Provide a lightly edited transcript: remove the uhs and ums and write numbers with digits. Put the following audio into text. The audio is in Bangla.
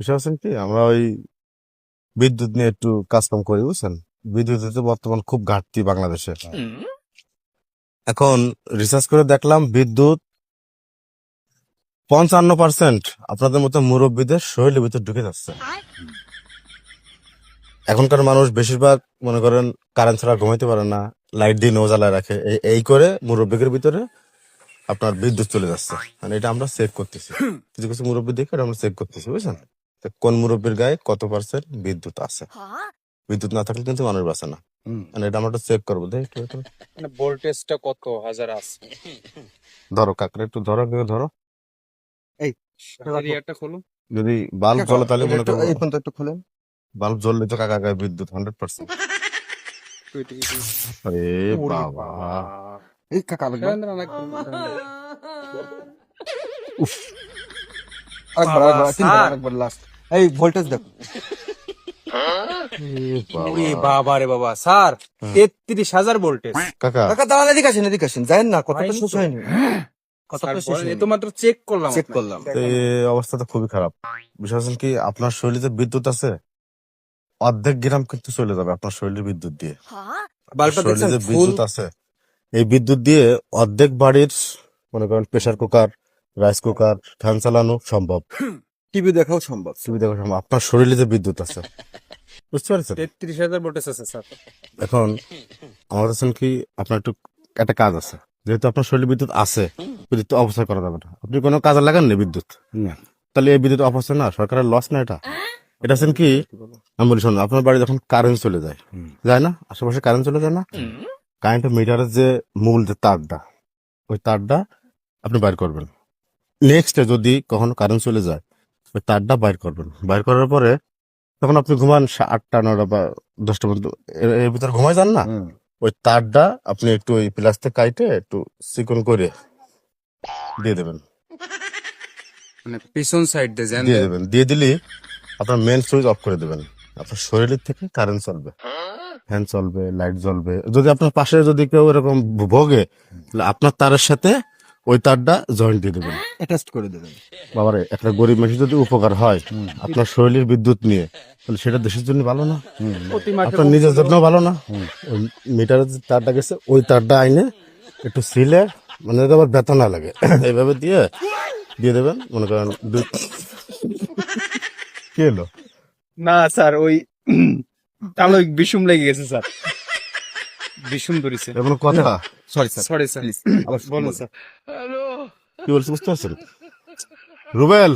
বিষয় হচ্ছে কি, আমরা ওই বিদ্যুৎ নিয়ে একটু কাজকাম করি, বুঝছেন। বিদ্যুতের তো বর্তমান খুব ঘাটতি বাংলাদেশে। এখন রিসার্চ করে দেখলাম বিদ্যুৎ 55% আপনাদের মতো মুরব্বীদের শরীরের ভিতর ঢুকে যাচ্ছে। এখনকার মানুষ বেশিরভাগ মনে করেন কারেন্ট ছাড়া ঘুমাইতে পারে না, লাইট দিয়ে নো জ্বালায় রাখে, এই করে মুরব্বীদের ভিতরে আপনার বিদ্যুৎ চলে যাচ্ছে। মানে এটা আমরা চেক করতেছি, কিছু কিছু মুরব্বী দেখে এটা আমরা চেক করতেছি, বুঝছেন। তো কোন মুরব্বীর গায়ে কত পার্সেন্ট বিদ্যুৎ আছে। বিদ্যুৎ না থাকলে কিন্তু মানুষ বাঁচে না। মানে এটা আমরা চেক করবো। মানে ভোল্টেজটা কত হাজার আছে? ধরো কাকরে একটু ধরো, কেউ ধরো। এই এরিয়াটা খোলো। যদি বাল্ব জ্বলে তাহলে মনে করো, এই ফোনটা একটু খোলেন। বাল্ব জ্বললে তো কাকা গায়ে বিদ্যুৎ 100%। আরে বাবা, এই কাকা আরেকবার আরেকবার লাস্ট। এই ভোল্টেজ দেখো। বাবা রে বাবা স্যার, 33,000 ভোল্টেজ। কাকা কাকা দাঁড়ান, এদিকে আসেন জানেন না কতটা শেষ হয়নি। কতটা শেষ এ তো মাত্র চেক করলাম। চেক করলাম। এই অবস্থা তো খুবই খারাপ। বিষয় হচ্ছে কি, আপনার শরীরে যে বিদ্যুৎ আছে অর্ধেক গ্রাম কিন্তু চলে যাবে আপনার শরীরের বিদ্যুৎ দিয়ে। বাল্বটা শরীরে দেখছেন যে ফুল। বিদ্যুৎ আছে, এই বিদ্যুৎ দিয়ে অর্ধেক বাড়ির মনে করেন pressure cooker, rice cooker, fan চালানো সম্ভব, টিভি দেখাও সম্ভব। সুবিধা সম্ভব। আপনার শরীরে যে বিদ্যুৎ আছে, বুঝতে পারছেন। 33,000 ভোল্টেজ আছে স্যার। এখন আমার কাছে কি আপনার একটু একটা কাজ আছে, যেহেতু আপনার শরীরে বিদ্যুৎ আছে, বিদ্যুৎ অপচয় করা যাবে না। আপনি কোনো কাজে লাগান না বিদ্যুৎ, তাহলে এই বিদ্যুৎ অপচয় না, সরকারের লস না এটা। এটা আছেন কি, আমি বলি শোনো, আপনার বাড়ি যখন কারেন্ট চলে যায়, যায় না, আশেপাশে কারেন্ট চলে যায় না, কারেন্টের মিটারের যে মূল যে তারটা, ওই তারটা আপনি বাইর করবেন। নেক্সট যদি কখনো কারেন্ট চলে যায়, ওই তারটা বাইর করবেন। বাইর করার পরে তখন আপনি ঘুমান 8টা 9টা বা 10টা পর্যন্ত, এর ভিতরে ঘুমাই যান না, ওই তারটা আপনি একটু ওই প্লাস্টিক কাইটে একটু চিকন করে দিয়ে দেবেন। মানে পিছন সাইড দিয়ে দেবেন, দিয়ে দিলে আপনার মেন সুইচ অফ করে দেবেন। আপনার শরীরের থেকে কারেন্ট চলবে, ফ্যান চলবে, লাইট জ্বলবে। যদি আপনার পাশে যদি কেউ এরকম ভোগে, তাহলে আপনার তারের সাথে ওই তারটা জয়েন্ট দিয়ে দেবেন, অ্যাটাচ করে দেবেন। বাবারে একটা গরিব মানুষ যদি উপকার হয় আপনার শরীরের বিদ্যুৎ নিয়ে, তাহলে সেটা দেশের জন্য ভালো না, আপনার নিজের জন্য ভালো না। ওই মিটারের যে তারটা গেছে, ওই তারটা আইনে একটু সিলে, মানে যাতে আবার ব্যথা না লাগে, এইভাবে দিয়ে দেবেন। মনে করেন কি হলো? না স্যার, ওই তাহলে বিষুম লেগে গেছে স্যার, বিষুম ধরেছে। এমন কথা সরি স্যার, সরি স্যার, আবার বলুন স্যার। কি বলছি বুঝতে পারছেন? রুবেল,